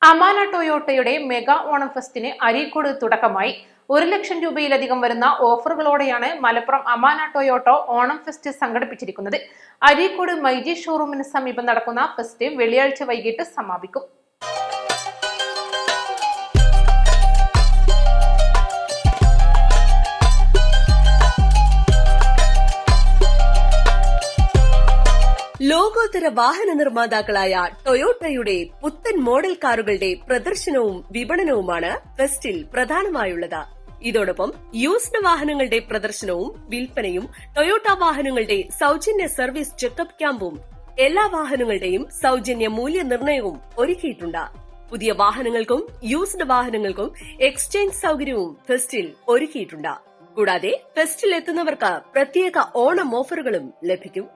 Amana ടൊയോട്ടയുടെ mega Onam ഫെസ്റ്റിന് Areekode തുടക്കമായി. 1 ലക്ഷം രൂപയിലധികം വരുന്ന ഓഫറുകളോടെയാണ് മലപ്പുറം അമാന ടൊയോട്ടോ ഓണം ഫെസ്റ്റ് സംഘടിപ്പിച്ചിരിക്കുന്നത്. അരീക്കോട് മൈജി ഷോറൂമിന് സമീപം നടക്കുന്ന ഫെസ്റ്റ് വെള്ളിയാഴ്ച വൈകിട്ട് സമാപിക്കും. ലോകോത്തര വാഹന നിർമ്മാതാക്കളായ ടൊയോട്ടയുടെ പുത്തൻ മോഡൽ കാറുകളുടെ പ്രദർശനവും വിപണനവുമാണ് ഫെസ്റ്റിൽ പ്രധാനമായുള്ളത്. ഇതോടൊപ്പം യൂസ്ഡ് വാഹനങ്ങളുടെ പ്രദർശനവും വിൽപ്പനയും, ടൊയോട്ട വാഹനങ്ങളുടെ സൗജന്യ സർവീസ് ചെക്കപ്പ് ക്യാമ്പും, എല്ലാ വാഹനങ്ങളുടെയും സൗജന്യ മൂല്യനിർണ്ണയവും ഒരുക്കിയിട്ടുണ്ട്. പുതിയ വാഹനങ്ങൾക്കും യൂസ്ഡ് വാഹനങ്ങൾക്കും എക്സ്ചേഞ്ച് സൗകര്യവും ഫെസ്റ്റിൽ ഒരുക്കിയിട്ടുണ്ട്. കൂടാതെ ഫെസ്റ്റിൽ എത്തുന്നവർക്ക് പ്രത്യേക ഓണം ഓഫറുകളും ലഭിക്കും.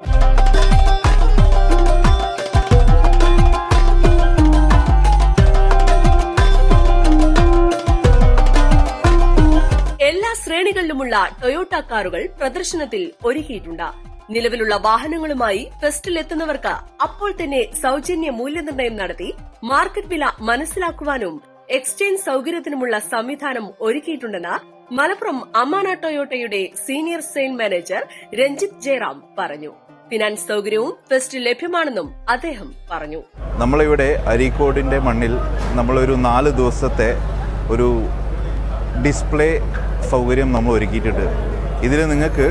എല്ലാ ശ്രേണികളിലുമുള്ള ടൊയോട്ട കാറുകൾ പ്രദർശനത്തിൽ ഒരുക്കിയിട്ടുണ്ട്. നിലവിലുള്ള വാഹനങ്ങളുമായി ഫെസ്റ്റിൽ എത്തുന്നവർക്ക് അപ്പോൾ തന്നെ സൗജന്യ മൂല്യനിർണ്ണയം നടത്തി മാർക്കറ്റ് വില മനസ്സിലാക്കുവാനും എക്സ്ചേഞ്ച് സൗകര്യത്തിനുമുള്ള സംവിധാനം ഒരുക്കിയിട്ടുണ്ടെന്ന് മലപ്പുറം അമാന ടൊയോട്ടയുടെ senior sales manager Ranjith Jayaram പറഞ്ഞു. ഫിനാൻസ് സൗകര്യവും ഫെസ്റ്റിൽ ലഭ്യമാണെന്നും അദ്ദേഹം പറഞ്ഞു. നമ്മളിവിടെ അരീക്കോടിന്റെ മണ്ണിൽ നമ്മളൊരു 4 ദിവസത്തെ ഒരു ഡിസ്പ്ലേ സൗകര്യം നമ്മൾ ഒരുക്കിയിട്ടുണ്ട്. ഇതിൽ നിങ്ങൾക്ക്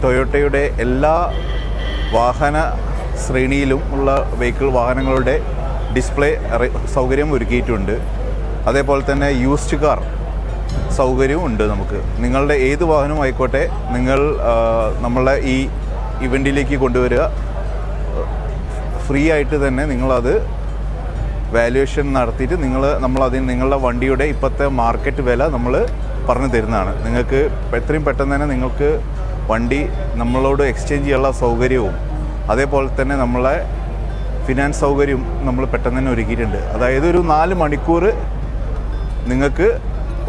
ടൊയോട്ടയുടെ എല്ലാ വാഹന ശ്രേണിയിലും ഉള്ള വാഹനങ്ങളുടെ ഡിസ്പ്ലേ സൗകര്യം ഒരുക്കിയിട്ടുണ്ട്. അതേപോലെ തന്നെ യൂസ്ഡ് കാർ സൗകര്യവും ഉണ്ട്. നമുക്ക് നിങ്ങളുടെ ഏത് വാഹനവും ആയിക്കോട്ടെ, നിങ്ങൾ നമ്മളെ ഈ ഇവൻറ്റിലേക്ക് കൊണ്ടുവരിക. ഫ്രീ ആയിട്ട് തന്നെ നിങ്ങളത് വാല്യുവേഷൻ നടത്തിയിട്ട് നിങ്ങളുടെ വണ്ടിയുടെ ഇപ്പോഴത്തെ മാർക്കറ്റ് വില നമ്മൾ പറഞ്ഞു തരുന്നതാണ്. നിങ്ങൾക്ക് എത്രയും പെട്ടെന്ന് തന്നെ നിങ്ങൾക്ക് വണ്ടി നമ്മളോട് എക്സ്ചേഞ്ച് ചെയ്യാനുള്ള സൗകര്യവും അതേപോലെ തന്നെ നമ്മളെ ഫിനാൻസ് സൗകര്യവും നമ്മൾ പെട്ടെന്ന് തന്നെ ഒരുക്കിയിട്ടുണ്ട്. അതായത് ഒരു 4 മണിക്കൂർ നിങ്ങൾക്ക്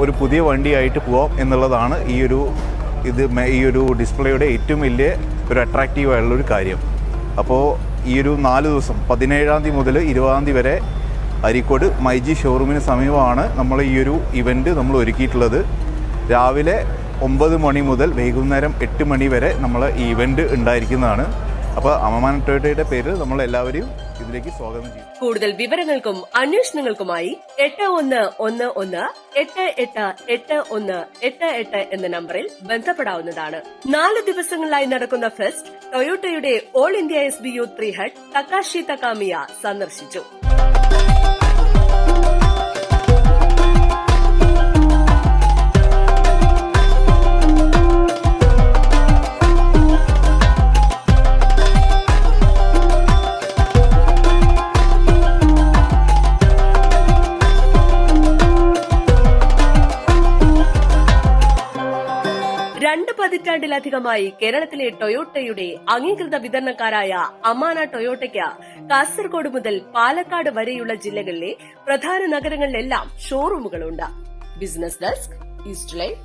ഒരു പുതിയ വണ്ടിയായിട്ട് പോകാം എന്നുള്ളതാണ് ഈ ഒരു ഡിസ്പ്ലേയുടെ ഏറ്റവും വലിയ ഒരു അട്രാക്റ്റീവ് ആയിട്ടുള്ളൊരു കാര്യം. അപ്പോൾ ഈ ഒരു 4 ദിവസം 17-ാം തീയതി മുതൽ 20-ാം തീയതി വരെ അരീക്കോട് മൈജി ഷോറൂമിന് സമീപമാണ് നമ്മൾ ഈ ഒരു ഇവൻറ്റ് നമ്മൾ ഒരുക്കിയിട്ടുള്ളത്. രാവിലെ 9 മണി മുതൽ വൈകുന്നേരം 8 മണി വരെ നമ്മൾ ഈ ഇവൻറ്റ് ഉണ്ടായിരിക്കുന്നതാണ്. അപ്പോൾ അമാന ടൊയോട്ടയുടെ പേരിൽ നമ്മൾ എല്ലാവരെയും ഇതിലേക്ക് സ്വാഗതം ചെയ്യും. കൂടുതൽ വിവരങ്ങൾക്കും അന്വേഷണങ്ങൾക്കുമായി 8111888188 എന്ന നമ്പറിൽ ബന്ധപ്പെടാവുന്നതാണ്. 4 ദിവസങ്ങളിലായി നടക്കുന്ന ഫെസ്റ്റ് ടൊയോട്ടയുടെ all India SBU 3 head Takashi Takamiya സന്ദർശിച്ചു. രണ്ട് പതിറ്റാണ്ടിലധികമായി കേരളത്തിലെ ടൊയോട്ടയുടെ അംഗീകൃത വിതരണക്കാരായ അമാന ടൊയോട്ടയ്ക്ക് കാസർഗോഡ് മുതൽ പാലക്കാട് വരെയുള്ള ജില്ലകളിലെ പ്രധാന നഗരങ്ങളിലെല്ലാം ഷോറൂമുകളുണ്ട്. Business desk, east life.